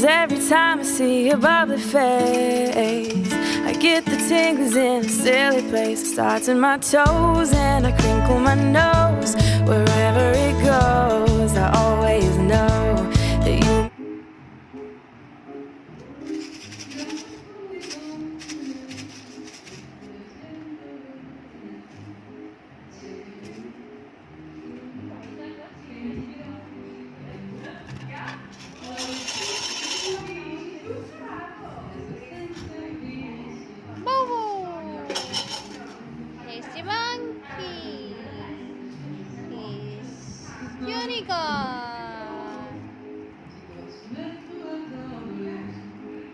'cause every time I see your bubbly face, I get the tingles in a silly place. It starts in my toes and I crinkle my nose. Wherever it goes, I always know that you. Bobo! Tasty monkey! He's unicorn!